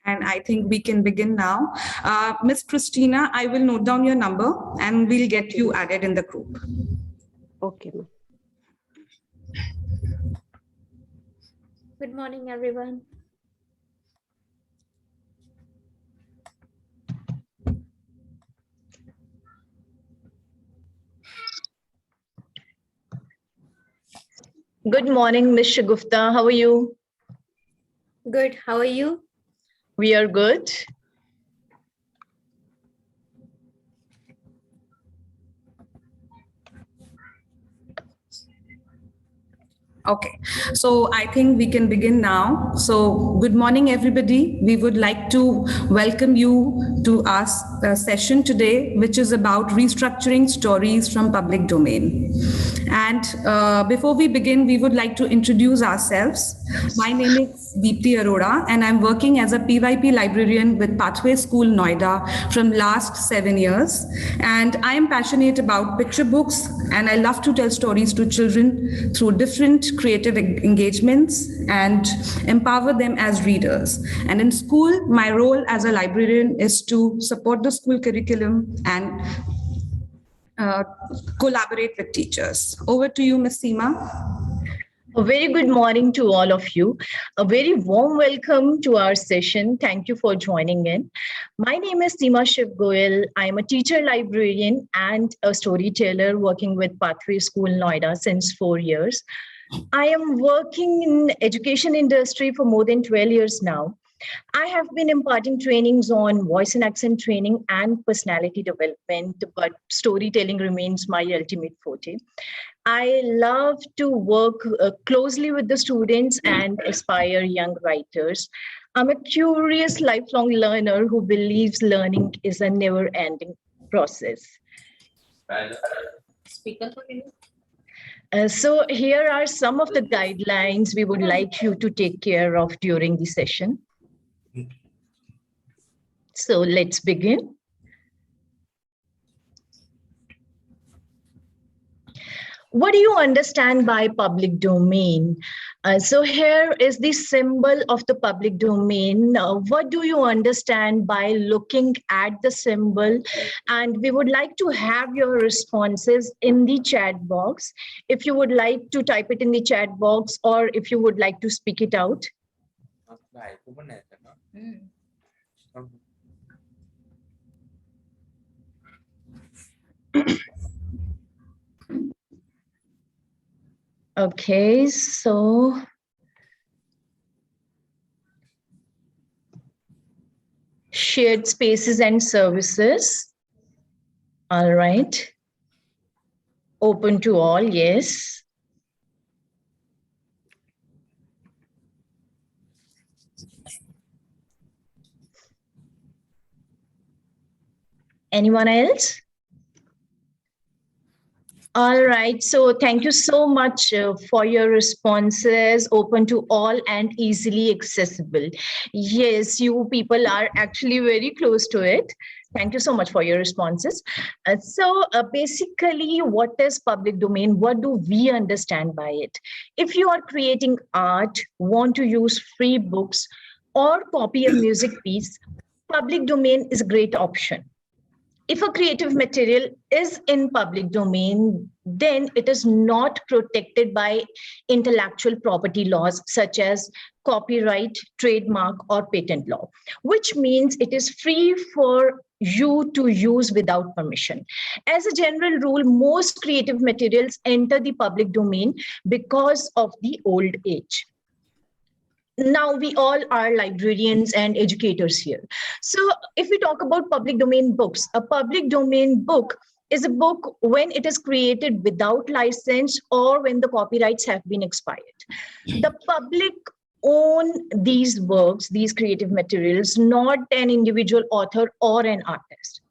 And I think we can begin now. Miss Christina, I will note down your number and we'll get you added in the group. Okay, ma'am. Good morning, everyone. Good morning, Ms. Shagufta. How are you? Good. How are you? We are good. Okay, so I think we can begin now. So good morning, everybody. We would like to welcome you to our session today, which is about restructuring stories from public domain. And before we begin, we would like to introduce ourselves. My name is Deepti Arora, and I'm working as a PYP librarian with Pathway School, Noida from last 7 years. And I am passionate about picture books, and I love to tell stories to children through different creative engagements and empower them as readers. And in school, my role as a librarian is to support the school curriculum and collaborate with teachers. Over to you, Ms. Seema. A very good morning to all of you. A very warm welcome to our session. Thank you for joining in. My name is Seema Goel. I am a teacher librarian and a storyteller working with Pathway School, Noida since 4 years. I am working in education industry for more than 12 years now. I have been imparting trainings on voice and accent training and personality development, but storytelling remains my ultimate forte. I love to work closely with the students and aspire young writers. I'm a curious lifelong learner who believes learning is a never-ending process. So here are some of the guidelines we would like you to take care of during the session. So let's begin. What do you understand by public domain? So here is the symbol of the public domain. What do you understand by looking at the symbol? And we would like to have your responses in the chat box. If you would like to type it in the chat box, or if you would like to speak it out. Okay, so shared spaces and services. All right. Open to all, yes. Anyone else? All right, so thank you so much for your responses, open to all and easily accessible. Yes, you people are actually very close to it. Thank you so much for your responses. So basically, what is public domain? What do we understand by it? If you are creating art, want to use free books or copy a music piece, public domain is a great option. If a creative material is in public domain, then it is not protected by intellectual property laws such as copyright, trademark, or patent law, which means it is free for you to use without permission. As a general rule, most creative materials enter the public domain because of the old age. Now we all are librarians and educators here. So if we talk about public domain books, a public domain book is a book when it is created without license or when the copyrights have been expired. The public own these works, these creative materials, not an individual author or an artist.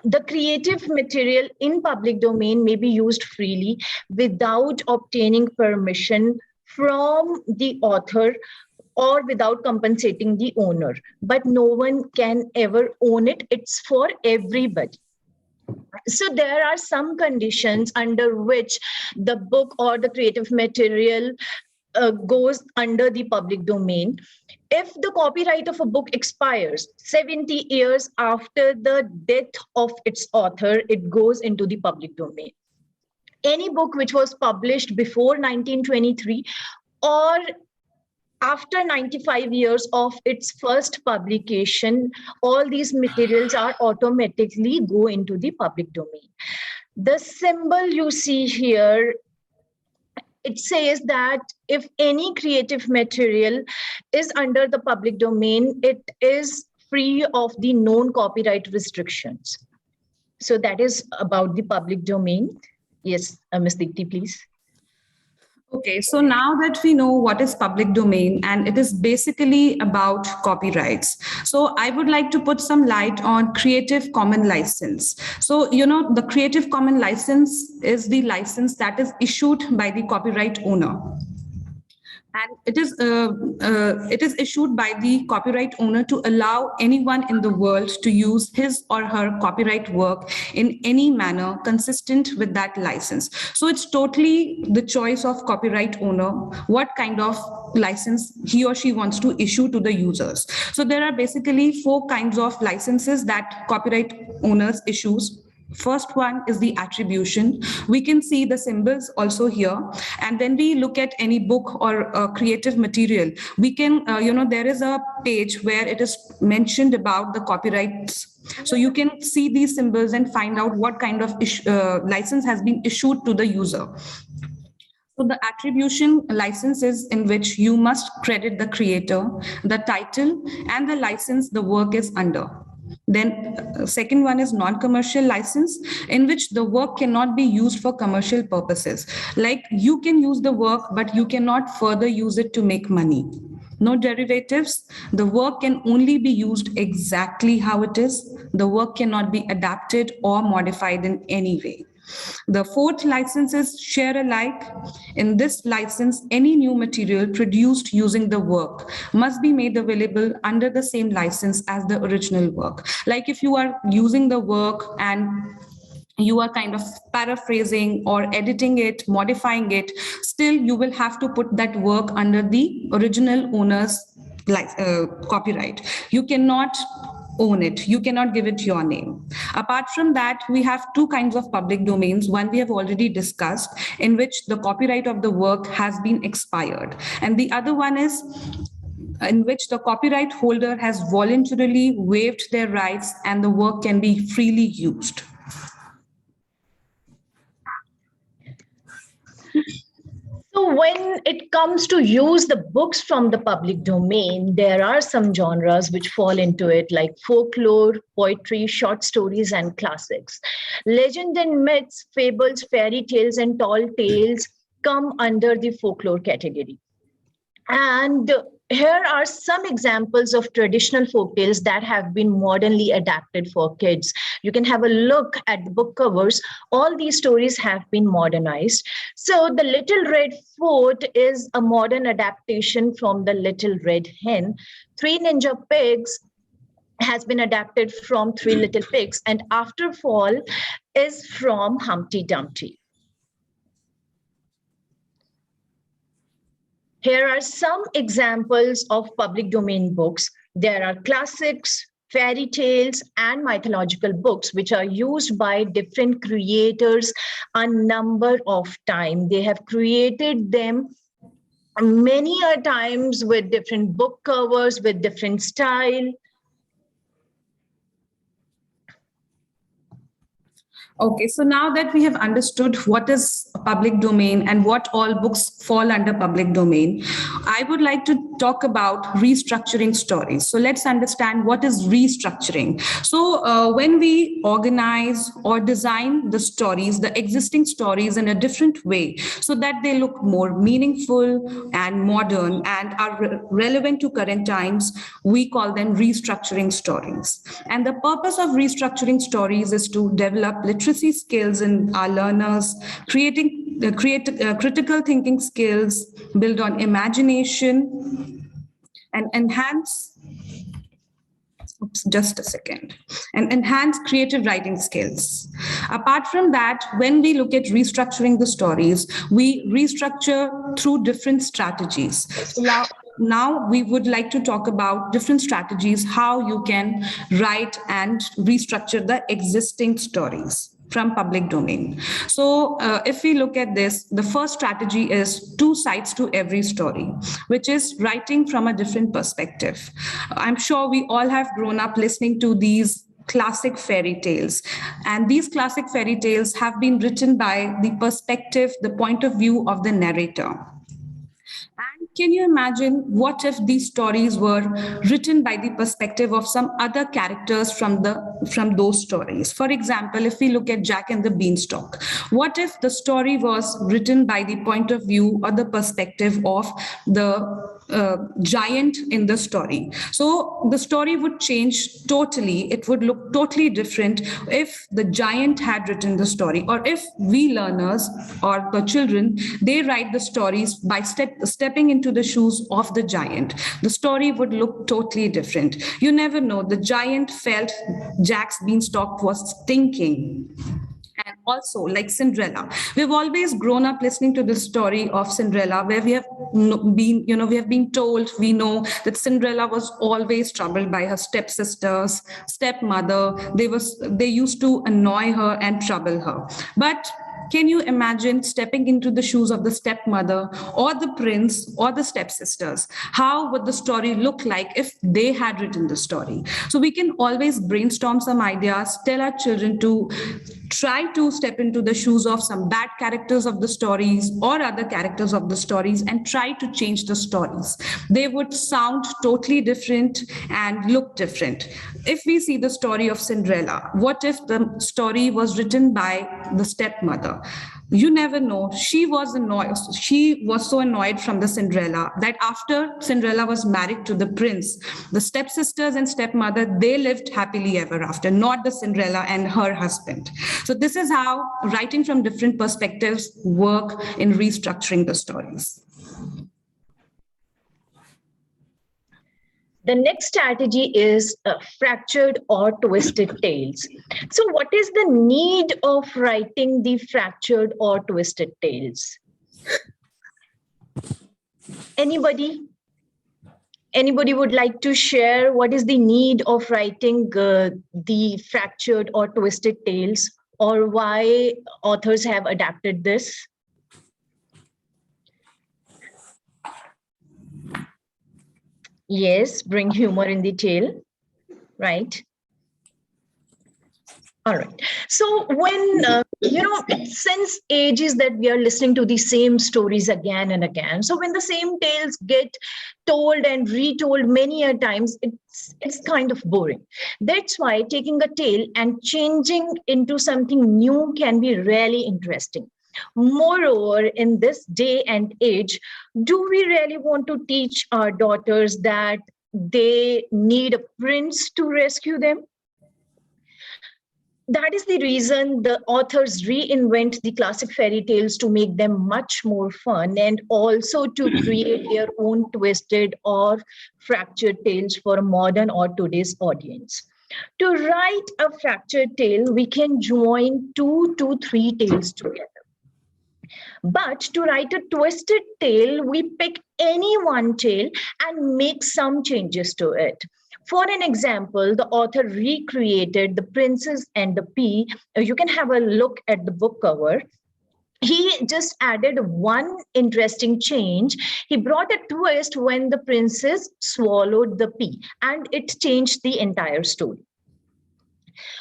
The creative material in public domain may be used freely without obtaining permission from the author or without compensating the owner, but no one can ever own it. It's for everybody. So there are some conditions under which the book or the creative material goes under the public domain. If the copyright of a book expires 70 years after the death of its author, it goes into the public domain. Any book which was published before 1923 or after 95 years of its first publication, all these materials are automatically go into the public domain. The symbol you see here, it says that if any creative material is under the public domain, it is free of the known copyright restrictions. So that is about the public domain. Yes, Ms. Deepti, please. Okay, so now that we know what is public domain, and it is basically about copyrights. So I would like to put some light on Creative Commons license. So, the Creative Commons license is the license that is issued by the copyright owner. And it is issued by the copyright owner to allow anyone in the world to use his or her copyright work in any manner consistent with that license. So it's totally the choice of copyright owner what kind of license he or she wants to issue to the users. So there are basically 4 kinds of licenses that copyright owners issues. First one is the attribution. We can see the symbols also here. And when we look at any book or creative material, we can, there is a page where it is mentioned about the copyrights. So you can see these symbols and find out what kind of license has been issued to the user. So the attribution license is in which you must credit the creator, the title, and the license the work is under. Then second one is non-commercial license, in which the work cannot be used for commercial purposes. Like you can use the work, but you cannot further use it to make money. No derivatives. The work can only be used exactly how it is. The work cannot be adapted or modified in any way. The fourth license is share alike. In this license, any new material produced using the work must be made available under the same license as the original work. Like if you are using the work and you are kind of paraphrasing or editing it, modifying it, still you will have to put that work under the original owner's copyright. You cannot own it. You cannot give it your name. Apart from that, we have 2 kinds of public domains. One we have already discussed, in which the copyright of the work has been expired. And the other one is in which the copyright holder has voluntarily waived their rights and the work can be freely used. So when it comes to use the books from the public domain, there are some genres which fall into it, like folklore, poetry, short stories, and classics. Legend and myths, fables, fairy tales, and tall tales come under the folklore category. And here are some examples of traditional folk tales that have been modernly adapted for kids. You can have a look at the book covers. All these stories have been modernized. So The Little Red Fort is a modern adaptation from The Little Red Hen. Three Ninja Pigs has been adapted from Three Little Pigs, and After Fall is from Humpty Dumpty. Here are some examples of public domain books. There are classics, fairy tales, and mythological books, which are used by different creators a number of times. They have created them many a times with different book covers, with different style. Okay, so now that we have understood what is a public domain and what all books fall under public domain, I would like to talk about restructuring stories. So let's understand what is restructuring. So when we organize or design the stories, the existing stories in a different way, so that they look more meaningful and modern and are relevant to current times, we call them restructuring stories. And the purpose of restructuring stories is to develop literacy skills in our learners, create critical thinking skills, build on imagination, and enhance Oops, just a second. And enhance creative writing skills. Apart from that, when we look at restructuring the stories, we restructure through different strategies. So now we would like to talk about different strategies, how you can write and restructure the existing stories from public domain. So if we look at this, the first strategy is two sides to every story, which is writing from a different perspective. I'm sure we all have grown up listening to these classic fairy tales, and these classic fairy tales have been written by the perspective, the point of view of the narrator. And can you imagine what if these stories were written by the perspective of some other characters from those stories? For example, if we look at Jack and the Beanstalk, what if the story was written by the point of view or the perspective of the giant in the story? So the story would change totally. It would look totally different if the giant had written the story, or if we learners or the children, they write the stories by stepping into the shoes of the giant. The story would look totally different. You never know. The giant felt Jack's beanstalk was stinking. And also, like Cinderella, we've always grown up listening to this story of Cinderella, where we have been told, we know that Cinderella was always troubled by her stepsisters, stepmother. They used to annoy her and trouble her. But can you imagine stepping into the shoes of the stepmother or the prince or the stepsisters? How would the story look like if they had written the story? So we can always brainstorm some ideas, tell our children to try to step into the shoes of some bad characters of the stories or other characters of the stories and try to change the stories. They would sound totally different and look different. If we see the story of Cinderella, what if the story was written by the stepmother? You never know. She was annoyed. She was so annoyed from the Cinderella that after Cinderella was married to the prince, the stepsisters and stepmother, they lived happily ever after, not the Cinderella and her husband. So this is how writing from different perspectives work in restructuring the stories. The next strategy is fractured or twisted tales. So what is the need of writing the fractured or twisted tales? Anybody would like to share what is the need of writing the fractured or twisted tales, or why authors have adapted this? Yes, bring humor in the tale, right? All right. So when, since ages that we are listening to the same stories again and again, so when the same tales get told and retold many a times, it's kind of boring. That's why taking a tale and changing into something new can be really interesting. Moreover, in this day and age, do we really want to teach our daughters that they need a prince to rescue them? That is the reason the authors reinvent the classic fairy tales to make them much more fun and also to create their own twisted or fractured tales for a modern or today's audience. To write a fractured tale, we can join 2 to 3 tales together. But to write a twisted tale, we pick any one tale and make some changes to it. For an example, the author recreated The Princess and the Pea. You can have a look at the book cover. He just added one interesting change. He brought a twist when the princess swallowed the pea, and it changed the entire story.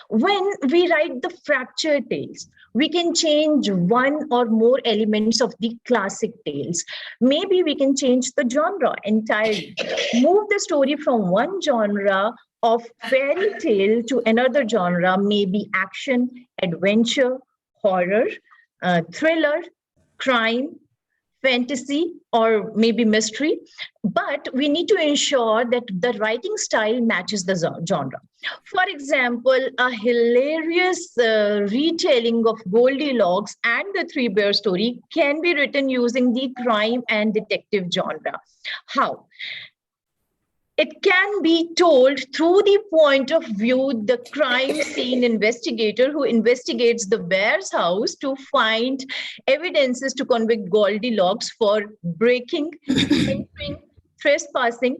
When we write the fractured tales, we can change one or more elements of the classic tales. Maybe we can change the genre entirely, move the story from one genre of fairy tale to another genre, maybe action, adventure, horror, thriller, crime, fantasy, or maybe mystery. But we need to ensure that the writing style matches the genre. For example, a hilarious retelling of Goldilocks and the Three Bears story can be written using the crime and detective genre. How? It can be told through the point of view the crime scene investigator who investigates the bear's house to find evidences to convict Goldilocks for breaking, entering, trespassing.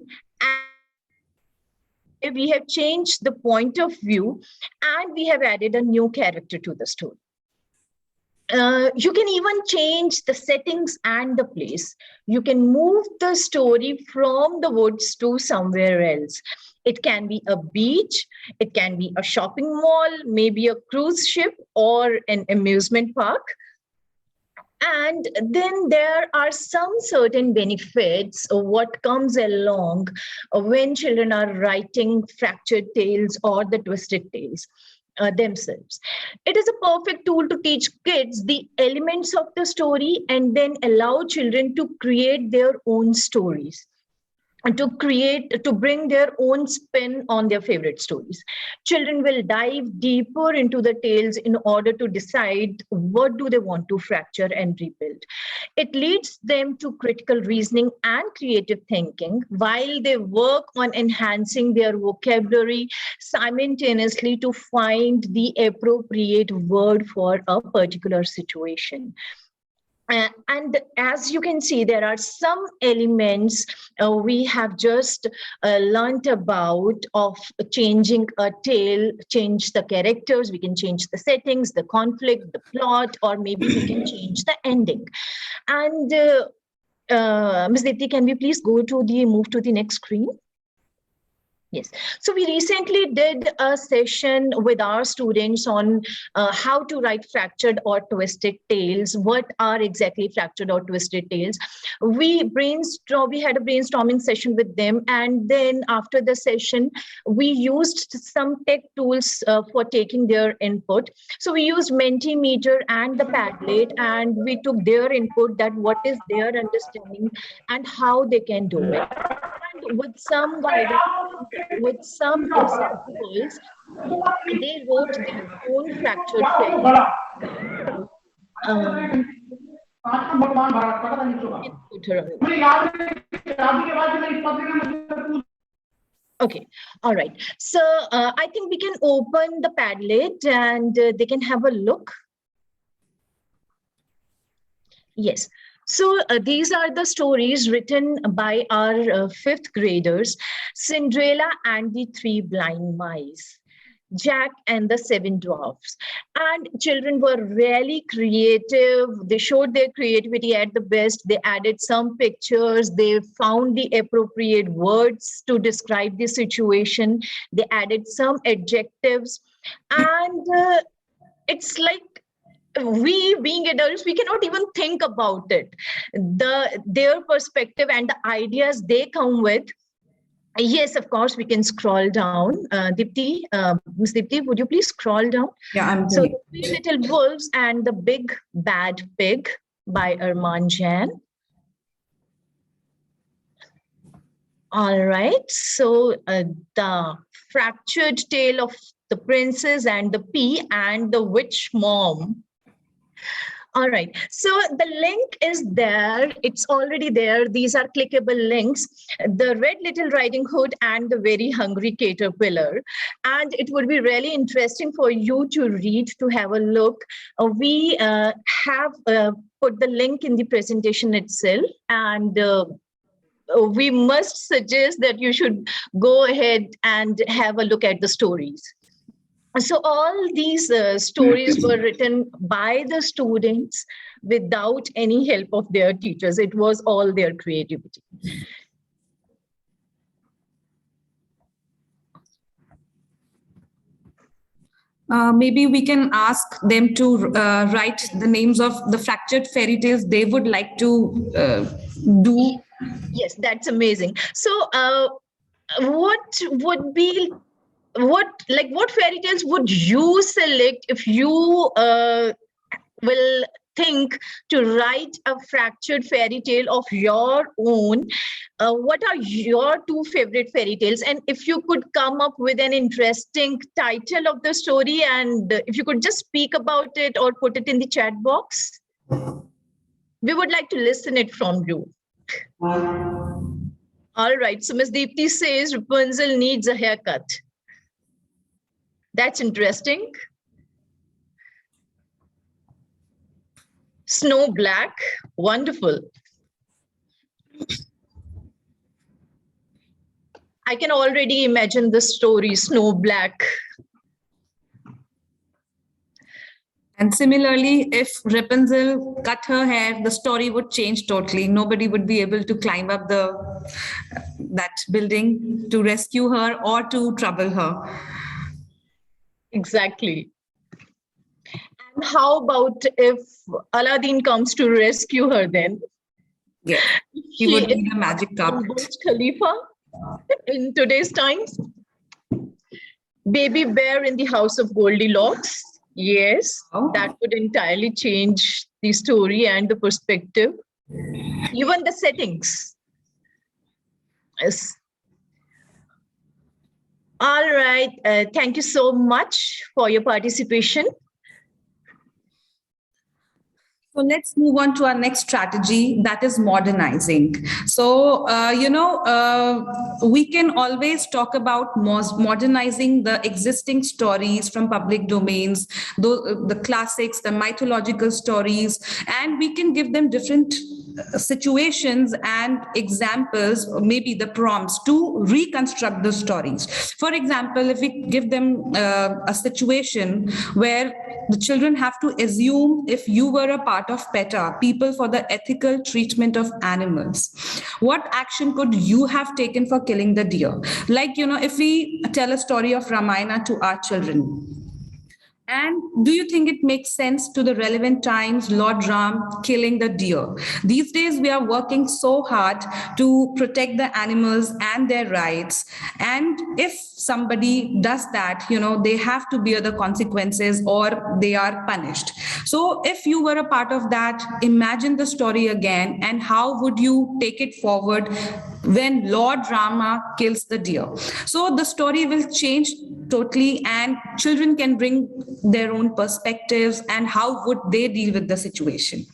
And we have changed the point of view and we have added a new character to the story. You can even change the settings and the place. You can move the story from the woods to somewhere else. It can be a beach, it can be a shopping mall, maybe a cruise ship or an amusement park. And then there are some certain benefits of what comes along when children are writing fractured tales or the twisted tales. Themselves. It is a perfect tool to teach kids the elements of the story and then allow children to create their own stories and to bring their own spin on their favorite stories. Children will dive deeper into the tales in order to decide what do they want to fracture and rebuild. It leads them to critical reasoning and creative thinking while they work on enhancing their vocabulary simultaneously to find the appropriate word for a particular situation. And as you can see, there are some elements we have just learned about of changing a tale, change the characters, we can change the settings, the conflict, the plot, or maybe we can change the ending. And Ms. Deepti, can we please move to the next screen? Yes. So we recently did a session with our students on how to write fractured or twisted tales. What are exactly fractured or twisted tales? We had a brainstorming session with them. And then after the session, we used some tech tools for taking their input. So we used Mentimeter and the Padlet, and we took their input, that what is their understanding and how they can do it. And with some guidance, with some examples, they wrote their own fractured tale. Okay, all right. So I think we can open the Padlet and they can have a look. Yes. So these are the stories written by our fifth graders: Cinderella and the Three Blind Mice, Jack and the Seven Dwarfs. And children were really creative. They showed their creativity at the best. They added some pictures. They found the appropriate words to describe the situation. They added some adjectives. And it's like, we being adults, we cannot even think about it. Their perspective and the ideas they come with. Yes, of course, we can scroll down. Deepti, Ms. Deepti, would you please scroll down? Yeah, I'm So, doing The Three Little Wolves and the Big Bad Pig by Arman Jain. All right. So the fractured tale of the princess and the pea and the witch mom. All right, so the link is there. It's already there. These are clickable links. The Red Little Riding Hood and the Very Hungry Caterpillar. And it would be really interesting for you to read, to have a look. We have put the link in the presentation itself. And we must suggest that you should go ahead and have a look at the stories. So all these stories were written by the students without any help of their teachers. It was all their creativity. Maybe we can ask them to write the names of the fractured fairy tales they would like to do. Yes, that's amazing. So what would be what fairy tales would you select if you will think to write a fractured fairy tale of your own? What are your two favorite fairy tales? And if you could come up with an interesting title of the story, and if you could just speak about it or put it in the chat box, we would like to listen it from you. All right. So Ms. Deepti says Rapunzel needs a haircut. That's interesting. Snow black. Wonderful. I can already imagine the story, Snow Black. And similarly, if Rapunzel cut her hair, the story would change totally. Nobody would be able to climb up that building to rescue her or to trouble her. Exactly. And how about if Aladdin comes to rescue her then? Yeah, he would need a magic carpet. Burj Khalifa in today's times. Baby Bear in the House of Goldilocks. Yes, that would entirely change the story and the perspective, even the settings. Yes. All right. Thank you so much for your participation. So let's move on to our next strategy, that is modernizing. So, we can always talk about modernizing the existing stories from public domains, the classics, the mythological stories, and we can give them different situations and examples, or maybe the prompts to reconstruct the stories. For example, if we give them a situation where the children have to assume if you were a part of PETA, People for the Ethical Treatment of Animals, what action could you have taken for killing the deer? Like, if we tell a story of Ramayana to our children, and do you think it makes sense to the relevant times, Lord Ram killing the deer? These days, we are working so hard to protect the animals and their rights. And if somebody does that, they have to bear the consequences or they are punished. So if you were a part of that, imagine the story again and how would you take it forward when Lord Rama kills the deer? So the story will change totally and children can bring their own perspectives and how would they deal with the situation.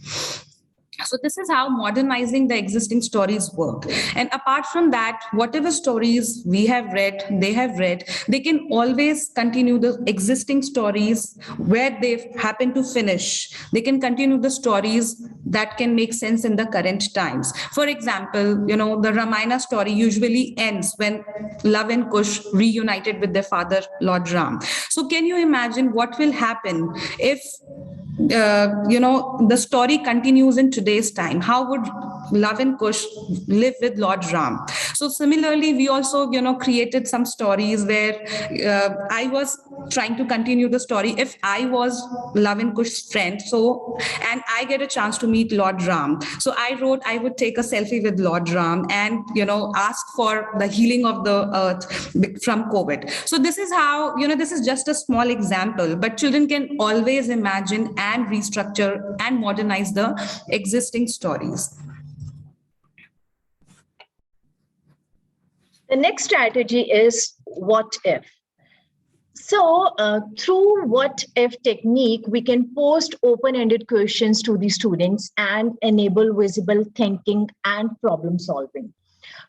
So this is how modernizing the existing stories work. And apart from that, whatever stories we have read, they can always continue the existing stories where they happen to finish. They can continue the stories that can make sense in the current times. For example, the Ramayana story usually ends when Love and Kush reunited with their father, Lord Ram. So can you imagine what will happen if the story continues in today's time? How would Love and Kush live with Lord Ram? So similarly, we also, created some stories where I was trying to continue the story. If I was Love and Kush's friend, and I get a chance to meet Lord Ram, so I wrote I would take a selfie with Lord Ram and, ask for the healing of the earth from COVID. So this is how, this is just a small example, but children can always imagine and restructure and modernize the existing stories. The next strategy is what if. So through what if technique, we can post open-ended questions to the students and enable visible thinking and problem solving.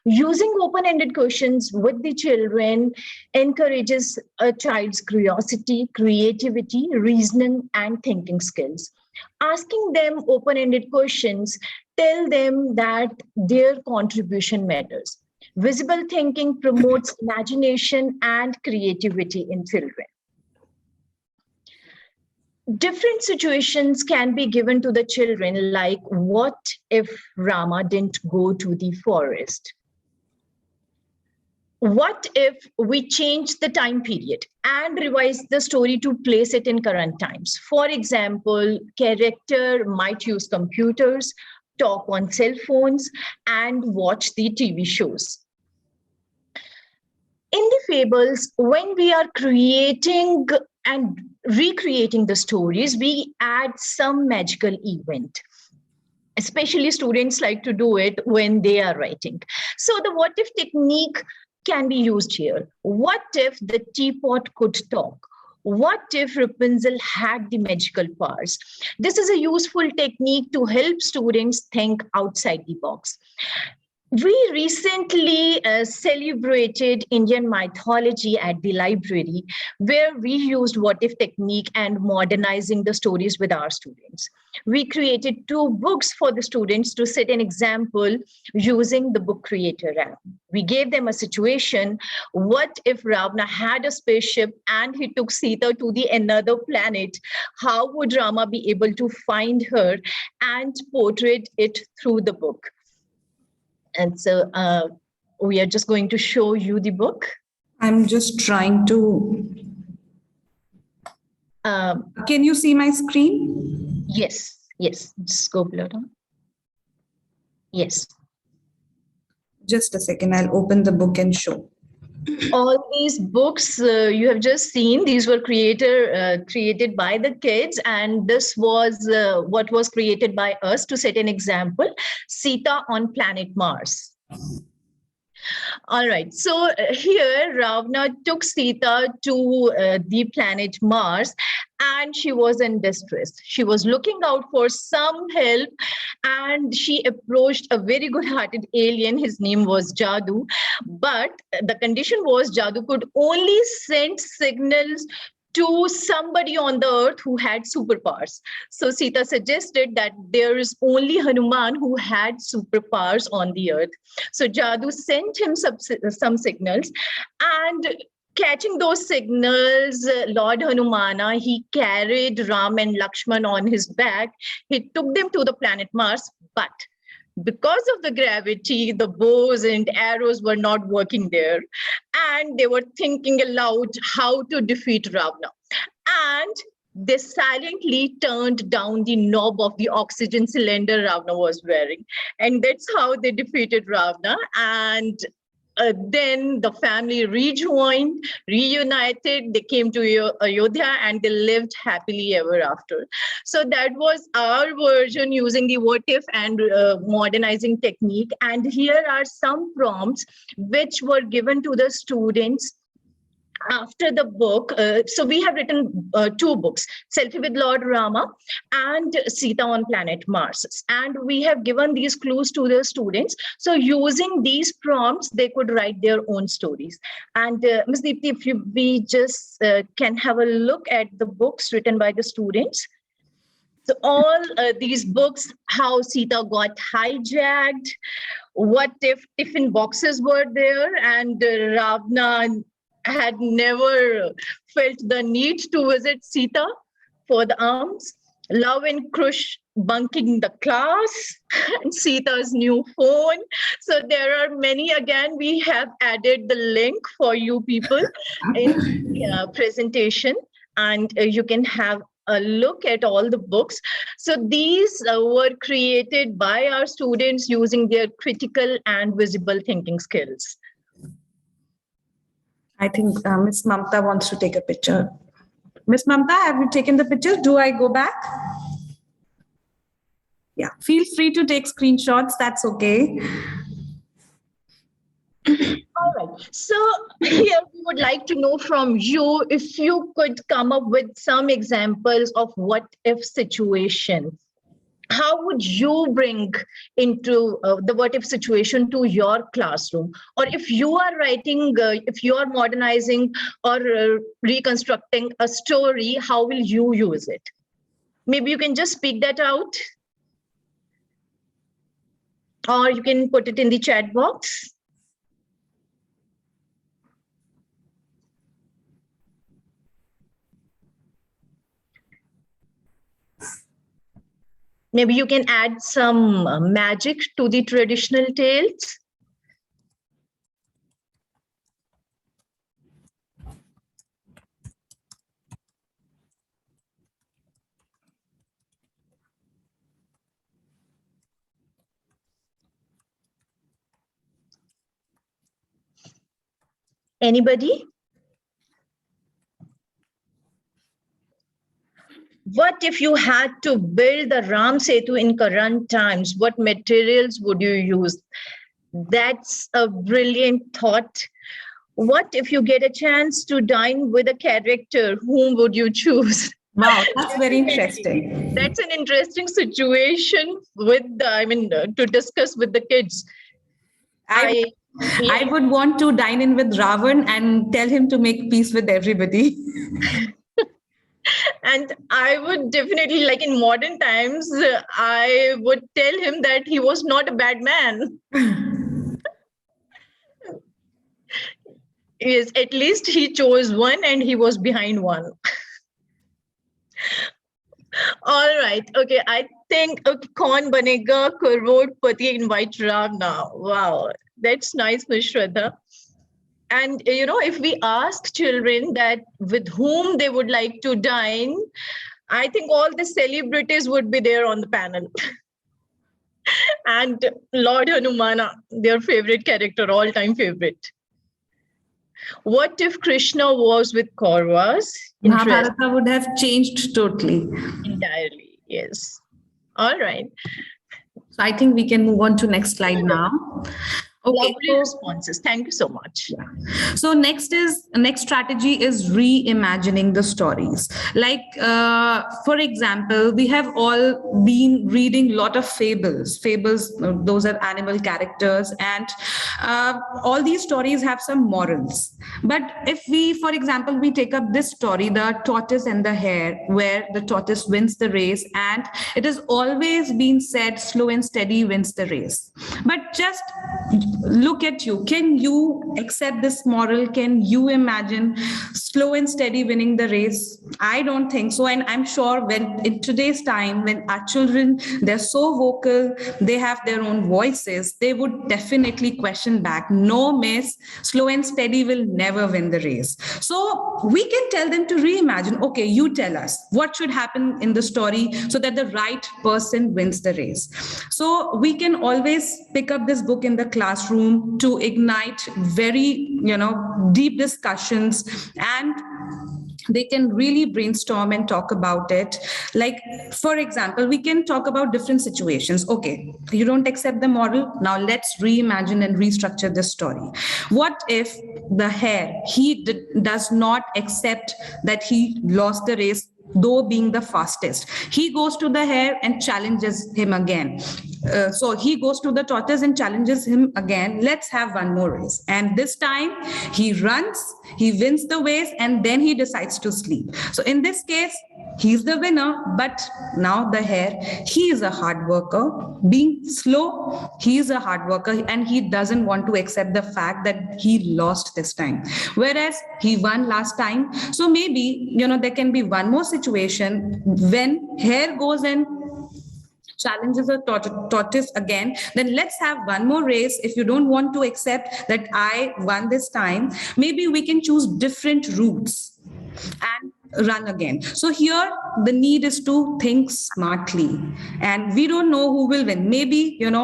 Using open-ended questions with the children encourages a child's curiosity, creativity, reasoning, and thinking skills. Asking them open-ended questions tell them that their contribution matters. Visible thinking promotes imagination and creativity in children. Different situations can be given to the children, like what if Rama didn't go to the forest? What if we change the time period and revise the story to place it in current times? For example, character might use computers, talk on cell phones, and watch the TV shows. In the fables, when we are creating and recreating the stories, we add some magical event. Especially students like to do it when they are writing. So the what if technique can be used here. What if the teapot could talk? What if Rapunzel had the magical powers? This is a useful technique to help students think outside the box. We recently celebrated Indian mythology at the library, where we used what if technique and modernizing the stories with our students. We created 2 books for the students to set an example using the book creator app. We gave them a situation. What if Ravana had a spaceship and he took Sita to the another planet? How would Rama be able to find her and portray it through the book? And so we are just going to show you the book. I'm just trying to. Can you see my screen? Yes, just go below down. Yes. Just a second, I'll open the book and show. All these books you have just seen, these were created by the kids, and this was what was created by us to set an example, Sita on planet Mars. All right, so here Ravana took Sita to the planet Mars, and she was in distress. She was looking out for some help, and she approached a very good-hearted alien. His name was Jadu, but the condition was Jadu could only send signals to somebody on the earth who had superpowers. So Sita suggested that there is only Hanuman who had superpowers on the earth. So Jadu sent him some signals, and catching those signals, Lord Hanumana, he carried Ram and Lakshman on his back. He took them to the planet Mars, but because of the gravity, the bows and arrows were not working there. And they were thinking aloud how to defeat Ravana. And they silently turned down the knob of the oxygen cylinder Ravana was wearing. And that's how they defeated Ravana. And then the family rejoined, reunited, they came to Ayodhya, and they lived happily ever after. So that was our version using the what if and modernizing technique. And here are some prompts which were given to the students after the book. So we have written 2 books, Selfie with Lord Rama and Sita on Planet Mars. And we have given these clues to the students. So using these prompts, they could write their own stories. And Ms. Deepti, if we just can have a look at the books written by the students. So all these books, how Sita got hijacked, what if tiffin boxes were there, and Ravana had never felt the need to visit Sita for the alms, Love and Krush bunking the class, and Sita's new phone. So there are many. Again, we have added the link for you people in the presentation, and you can have a look at all the books. So these were created by our students using their critical and visible thinking skills. I think Miss Mamta wants to take a picture. Miss Mamta, have you taken the picture? Do I go back? Yeah, feel free to take screenshots. That's okay. All right. So here we would like to know from you if you could come up with some examples of what if situation. How would you bring into the what if situation to your classroom? Or if you are writing, if you are modernizing or reconstructing a story, how will you use it? Maybe you can just speak that out. Or you can put it in the chat box. Maybe you can add some magic to the traditional tales. Anybody? What if you had to build the Ram Setu in current times? What materials would you use? That's a brilliant thought. What if you get a chance to dine with a character? Whom would you choose? Wow, that's very interesting. That's an interesting situation with the, to discuss with the kids. I would want to dine in with Ravan and tell him to make peace with everybody. And I would definitely, like in modern times, I would tell him that he was not a bad man. Yes, at least he chose one and he was behind one. All right. Okay. I think Kaun Banega Crorepati invite Ram now. Wow. That's nice, Ms. Shraddha. And if we ask children that with whom they would like to dine, I think all the celebrities would be there on the panel. And Lord Hanumana, their favorite character, all-time favorite. What if Krishna was with Kauravas? Mahabharata would have changed totally. Entirely, yes. All right. So I think we can move on to next slide now. Okay. Lovely responses. Thank you so much. Yeah. So next strategy is reimagining the stories. Like, for example, we have all been reading a lot of fables. Fables, those are animal characters, and all these stories have some morals. But if we, for example, we take up this story, the tortoise and the hare, where the tortoise wins the race, and it has always been said, slow and steady wins the race. But just look at you. Can you accept this moral? Can you imagine slow and steady winning the race? I don't think so. And I'm sure when in today's time, when our children, they're so vocal, they have their own voices, they would definitely question back. No, miss, slow and steady will never win the race. So we can tell them to reimagine. Okay, you tell us what should happen in the story so that the right person wins the race. So we can always pick up this book in the classroom to ignite very, deep discussions, and they can really brainstorm and talk about it. Like, for example, we can talk about different situations. Okay, you don't accept the model. Now let's reimagine and restructure the story. What if the hare, he does not accept that he lost the race, though being the fastest? He goes to the hare and challenges him again. So he goes to the tortoise and challenges him again. Let's have one more race. And this time he runs, he wins the race, and then he decides to sleep. So in this case, he's the winner. But now the hare, he is a hard worker. Being slow, he is a hard worker, and he doesn't want to accept the fact that he lost this time, whereas he won last time. So maybe, there can be one more situation when hare goes and challenges a tortoise again. Then let's have one more race. If you don't want to accept that I won this time, maybe we can choose different routes and run again. So here the need is to think smartly, and we don't know who will win. Maybe the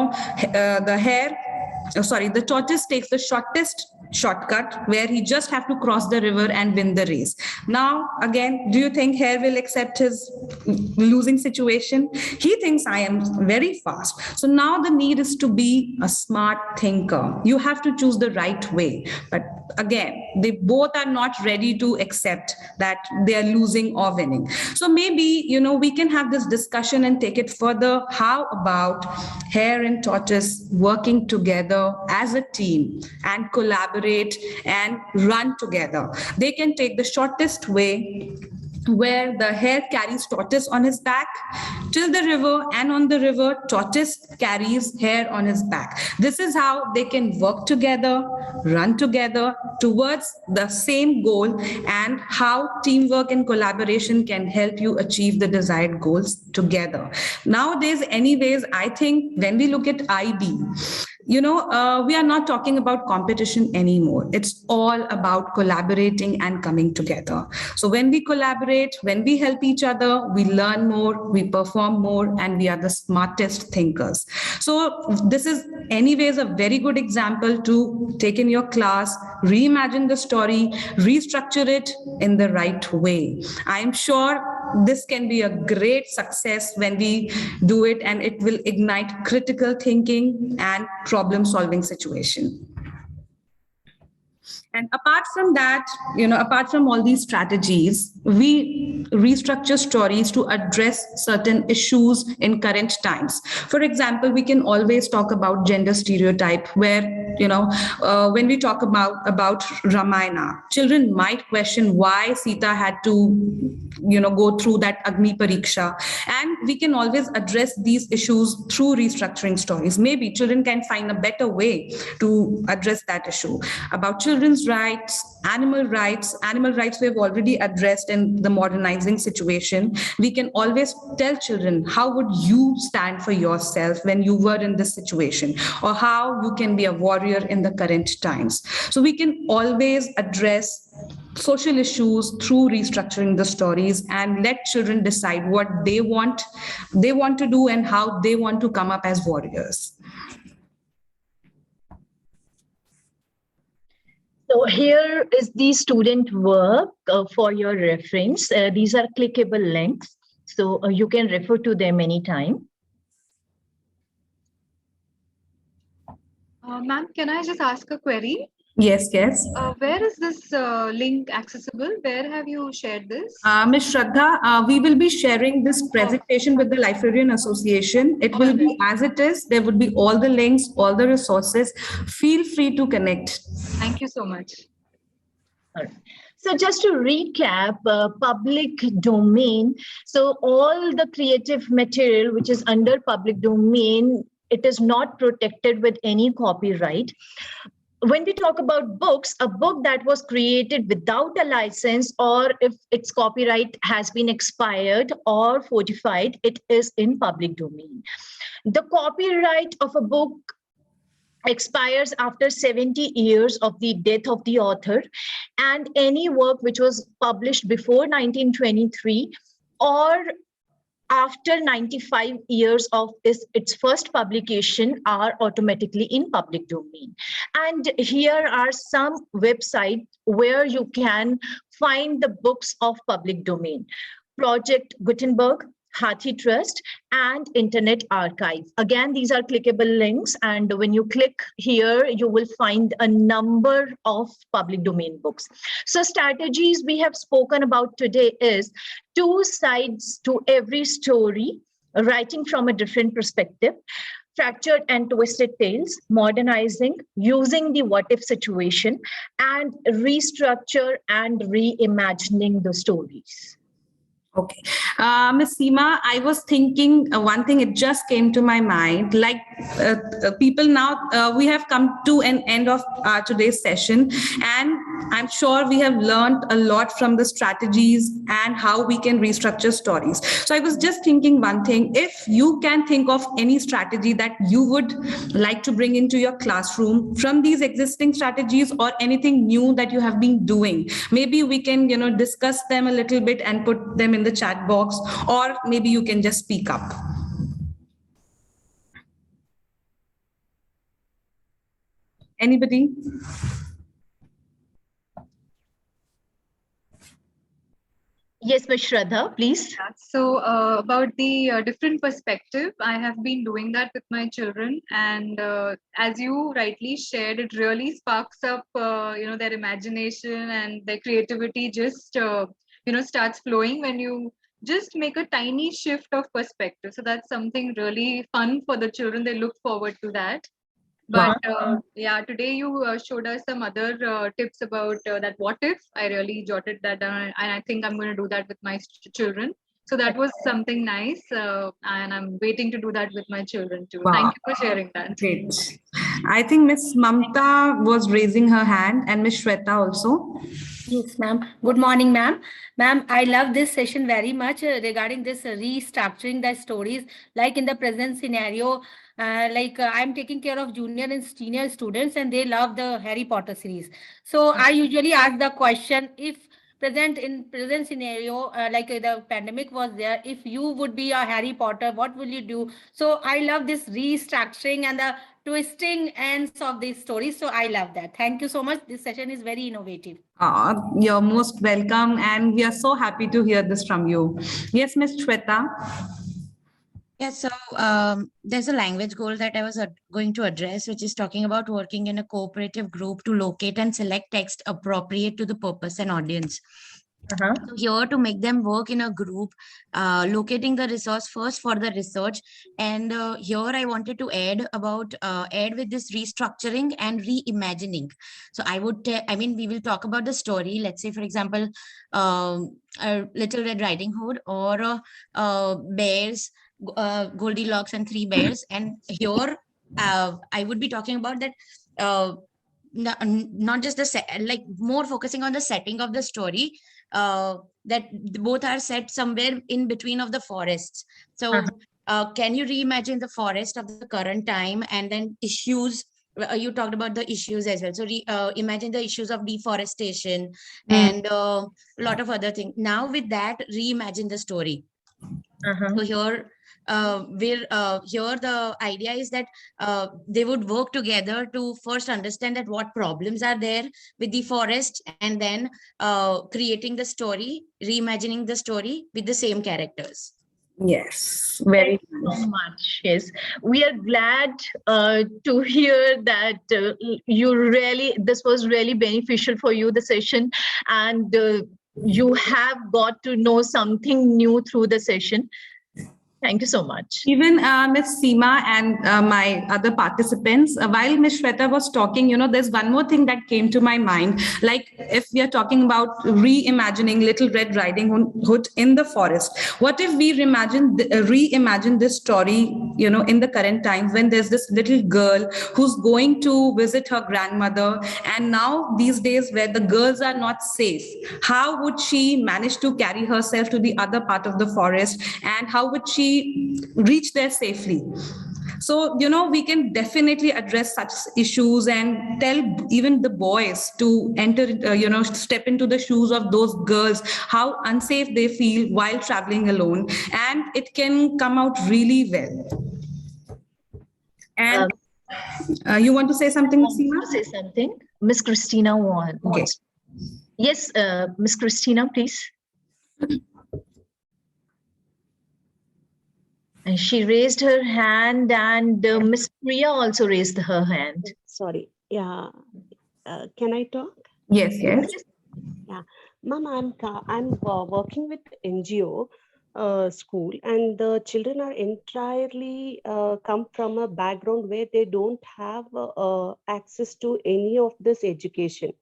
tortoise takes the shortest shortcut where he just have to cross the river and win the race. Now again, do you think hare will accept his losing situation? He thinks I am very fast. So now the need is to be a smart thinker. You have to choose the right way. But again, they both are not ready to accept that they are losing or winning. So maybe, we can have this discussion and take it further. How about hare and tortoise working together as a team and collaborate and run together? They can take the shortest way, where the hare carries tortoise on his back till the river, and on the river, tortoise carries hare on his back. This is how they can work together, run together towards the same goal, and how teamwork and collaboration can help you achieve the desired goals together. Nowadays, anyways, I think when we look at IB, we are not talking about competition anymore. It's all about collaborating and coming together. So when we collaborate, when we help each other, we learn more, we perform more, and we are the smartest thinkers. So this is anyways a very good example to take in your class, reimagine the story, restructure it in the right way. I'm sure this can be a great success when we do it, and it will ignite critical thinking and problem solving situation. And apart from that, apart from all these strategies, we restructure stories to address certain issues in current times. For example, we can always talk about gender stereotype, where when we talk about Ramayana, children might question why Sita had to go through that Agni Pariksha, and we can always address these issues through restructuring stories. Maybe children can find a better way to address that issue. About children's rights, animal rights we have already addressed in the modernizing situation. We can always tell children, how would you stand for yourself when you were in this situation, or how you can be a warrior in the current times. So we can always address social issues through restructuring the stories and let children decide what they want to do and how they want to come up as warriors. So here is the student work for your reference. These are clickable links, so you can refer to them anytime. Ma'am, can I just ask a query? Yes. Where is this link accessible? Where have you shared this? Ms. Shraddha, we will be sharing this presentation with the Librarian Association. It will be as it is. There would be all the links, all the resources. Feel free to connect. Thank you so much. All right. So just to recap, public domain. So all the creative material which is under public domain, it is not protected with any copyright. When we talk about books, a book that was created without a license, or if its copyright has been expired or fortified, it is in public domain. The copyright of a book expires after 70 years of the death of the author, and any work which was published before 1923 or after 95 years of its first publication are automatically in public domain. And here are some websites where you can find the books of public domain: Project Gutenberg, Hathi Trust, and Internet Archive. Again, these are clickable links, and when you click here, you will find a number of public domain books. So strategies we have spoken about today is 2 sides to every story, writing from a different perspective, fractured and twisted tales, modernizing, using the what if situation, and restructure and reimagining the stories. Okay. Ms. Seema, I was thinking one thing, it just came to my mind, like people now, we have come to an end of today's session, and I'm sure we have learned a lot from the strategies and how we can restructure stories. So I was just thinking one thing, if you can think of any strategy that you would like to bring into your classroom from these existing strategies, or anything new that you have been doing, maybe we can, discuss them a little bit and put them in the chat box, or maybe you can just speak up. Anybody? Yes, Ms. Shraddha, please. So about the different perspective, I have been doing that with my children, and as you rightly shared, it really sparks up their imagination, and their creativity just starts flowing when you just make a tiny shift of perspective. So that's something really fun for the children. They look forward to that. But yeah, today you showed us some other tips about that what if. I really jotted that down, and I think I'm going to do that with my children. So that was something nice, and I'm waiting to do that with my children too. Wow. Thank you for sharing that. Great. I think Miss Mamta was raising her hand, and Miss Shweta also. Yes, ma'am. Good morning, ma'am. Ma'am, I love this session very much regarding this restructuring the stories. Like in the present scenario, I'm taking care of junior and senior students, and they love the Harry Potter series. So I usually ask the question, if present scenario, the pandemic was there, if you would be a Harry Potter, what will you do? So I love this restructuring and the twisting ends of these stories. So I love that. Thank you so much. This session is very innovative. You're most welcome, and we are so happy to hear this from you. Yes, Miss Shweta. Yes, so there's a language goal that I was going to address, which is talking about working in a cooperative group to locate and select text appropriate to the purpose and audience. So here to make them work in a group, locating the resource first for the research. And here I wanted to add with this restructuring and reimagining. So we will talk about the story. Let's say, for example, Little Red Riding Hood or bears, Goldilocks and Three Bears. And here I would be talking about that. Not just the more focusing on the setting of the story, that both are set somewhere in between of the forests. So can you reimagine the forest of the current time, and then issues, you talked about the issues as well. So imagine the issues of deforestation and a lot of other things. Now with that, reimagine the story. So here here the idea is that they would work together to first understand that what problems are there with the forest, and then creating the story, reimagining the story with the same characters. Yes, very Thank you so much. Yes, we are glad to hear that this was really beneficial for you, the session, and you have got to know something new through the session. Thank you so much. Even Ms. Seema and my other participants, while Ms. Shweta was talking, there's one more thing that came to my mind. Like if we are talking about reimagining Little Red Riding Hood in the forest, what if we reimagine this story, in the current times when there's this little girl who's going to visit her grandmother, and now these days where the girls are not safe, how would she manage to carry herself to the other part of the forest, and how would she reach there safely? So, we can definitely address such issues and tell even the boys to enter, step into the shoes of those girls, how unsafe they feel while traveling alone. And it can come out really well. And you want to say something, Seema? Say something. Miss Christina wants. Okay. Yes, Miss Christina, please. And she raised her hand, and Miss Priya also raised her hand. Sorry. Yeah. Can I talk? Yes. Yeah. Ma'am, I'm working with NGO school, and the children are entirely come from a background where they don't have access to any of this education.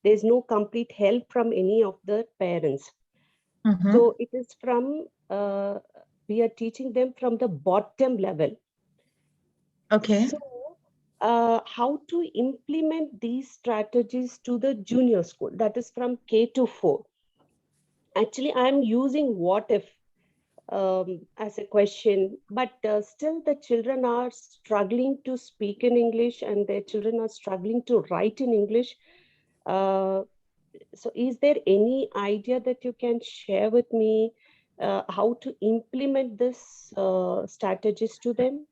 There's no complete help from any of the parents. So it is from we are teaching them from the bottom level. Okay. So how to implement these strategies to the junior school, that is from K to 4. Actually, I'm using what if as a question, but still the children are struggling to speak in English, and their children are struggling to write in English. So is there any idea that you can share with me how to implement this strategies to them?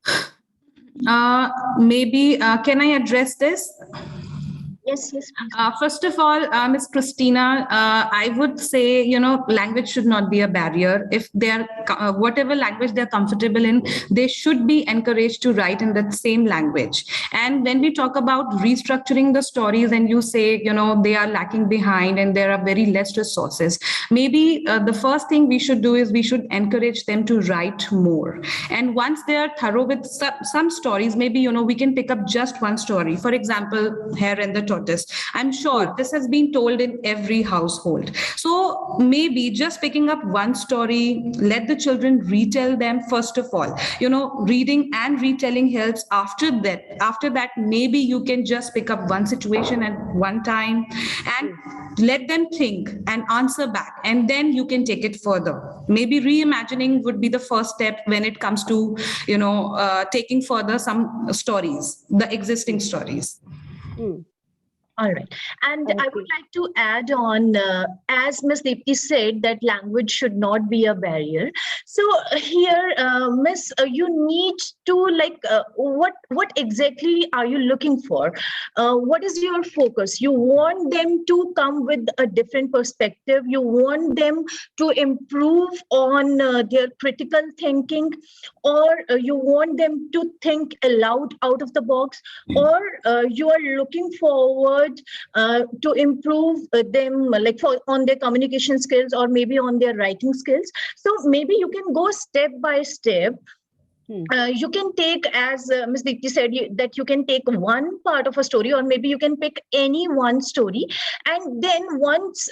Maybe, can I address this? Yes. First of all, Ms. Christina, I would say, language should not be a barrier. If they're, whatever language they're comfortable in, they should be encouraged to write in that same language. And when we talk about restructuring the stories and you say, they are lacking behind and there are very less resources, maybe the first thing we should do is we should encourage them to write more. And once they are thorough with some stories, maybe, we can pick up just one story. For example, Hare and the Tortoise. I'm sure this has been told in every household. So maybe just picking up one story, let the children retell them first of all. Reading and retelling helps. After that, maybe you can just pick up one situation at one time and let them think and answer back, and then you can take it further. Maybe reimagining would be the first step when it comes to, taking further some stories, the existing stories. All right. And I would like to add on, as Ms. Deepti said, that language should not be a barrier. So here, Miss, you need to what exactly are you looking for? What is your focus? You want them to come with a different perspective. You want them to improve on their critical thinking, or you want them to think aloud out of the box, or you are looking forward word to improve them, like on their communication skills or maybe on their writing skills. So maybe you can go step by step. You can take, as Ms. Deepti said, that you can take one part of a story, or maybe you can pick any one story. And then once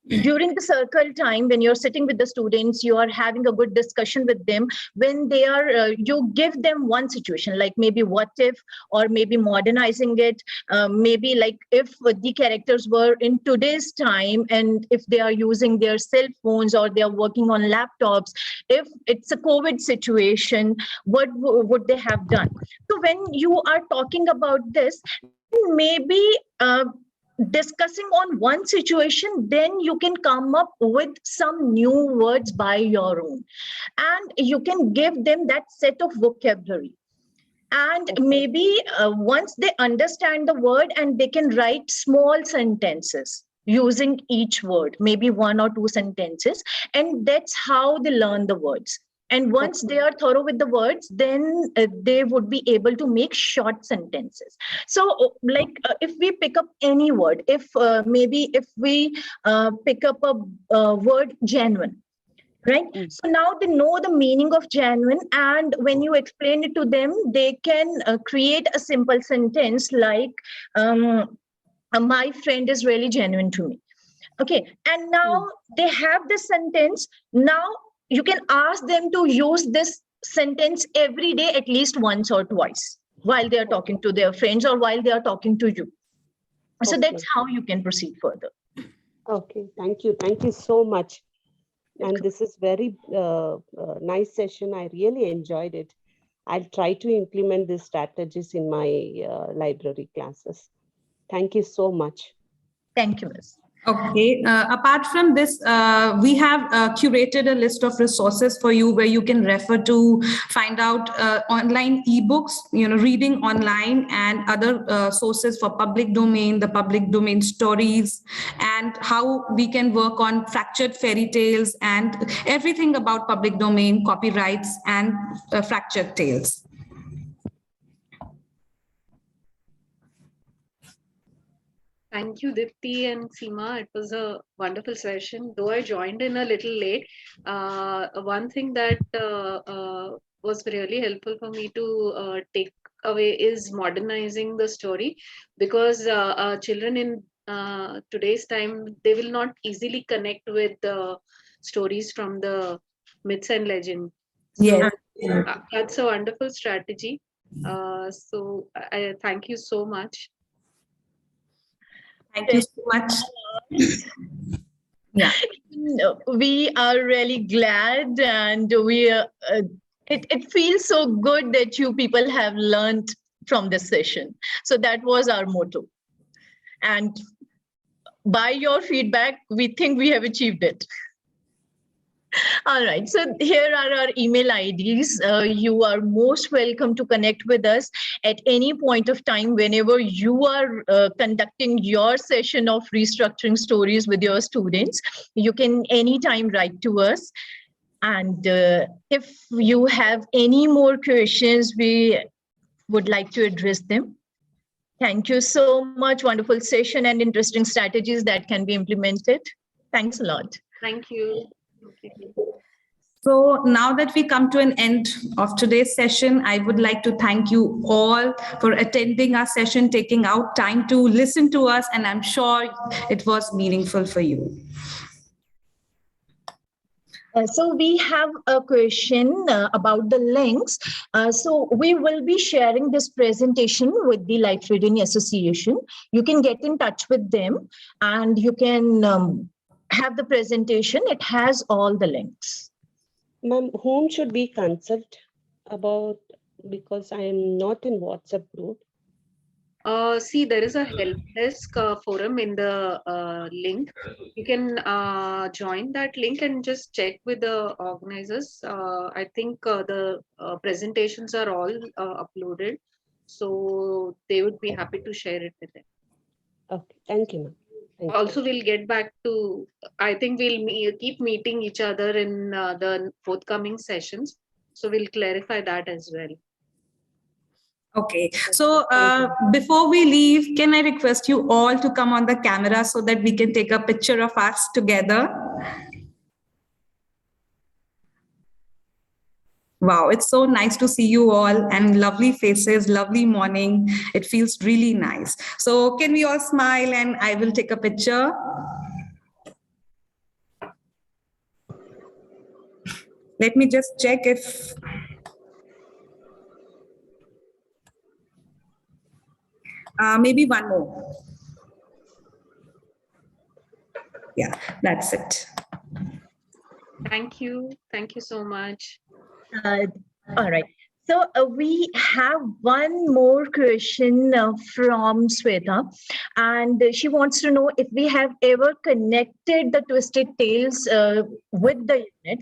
during the circle time, when you're sitting with the students, you are having a good discussion with them. When they are, you give them one situation, like maybe what if, or maybe modernizing it. Maybe like if the characters were in today's time, and if they are using their cell phones or they are working on laptops, if it's a COVID situation, what would they have done? So when you are talking about this, maybe discussing on one situation, then you can come up with some new words by your own, and you can give them that set of vocabulary. And maybe once they understand the word, and they can write small sentences using each word, maybe one or two sentences, and that's how they learn the words. And once they are thorough with the words, then they would be able to make short sentences. So if we pick up any word, if we pick up a word genuine, right? So now they know the meaning of genuine, and when you explain it to them, they can create a simple sentence like, my friend is really genuine to me. Okay, and now they have this sentence. Now you can ask them to use this sentence every day, at least once or twice, while they are talking to their friends or while they are talking to you. So that's how you can proceed further. Okay, thank you. Thank you so much. And this is very nice session. I really enjoyed it. I'll try to implement these strategies in my library classes. Thank you so much. Thank you, Ms. Okay. Apart from this, we have curated a list of resources for you where you can refer to find out online ebooks, reading online, and other sources for public domain, the public domain stories, and how we can work on fractured fairy tales and everything about public domain, copyrights, and fractured tales. Thank you, Deepti and Seema. It was a wonderful session. Though I joined in a little late, one thing that was really helpful for me to take away is modernizing the story, because children in today's time, they will not easily connect with the stories from the myths and legends. So that's a wonderful strategy. So I thank you so much. Thank you so much. Yeah, we are really glad, and it feels so good that you people have learned from this session. So that was our motto, and by your feedback, we think we have achieved it. All right, so here are our email IDs. You are most welcome to connect with us at any point of time whenever you are conducting your session of restructuring stories with your students. You can anytime write to us. And if you have any more questions, we would like to address them. Thank you so much. Wonderful session and interesting strategies that can be implemented. Thanks a lot. Thank you. So now that we come to an end of today's session, I would like to thank you all for attending our session, taking out time to listen to us, and I'm sure it was meaningful for you. So we have a question about the links. So we will be sharing this presentation with the Light Reading Association. You can get in touch with them, and you can have the presentation. It has all the links. Ma'am, whom should we consult about? Because I am not in WhatsApp group. See, there is a help desk forum in the link. You can join that link and just check with the organizers. I think the presentations are all uploaded, so they would be happy to share it with them. Okay, thank you, ma'am. Also, we'll get back to, I think we'll keep meeting each other in the forthcoming sessions. So we'll clarify that as well. Okay, so before we leave, can I request you all to come on the camera so that we can take a picture of us together? Wow, it's so nice to see you all and lovely faces, lovely morning. It feels really nice. So can we all smile and I will take a picture? Let me just check if... maybe one more. Yeah, that's it. Thank you. Thank you so much. All right. So we have one more question from Sweta, and she wants to know if we have ever connected the twisted tails with the units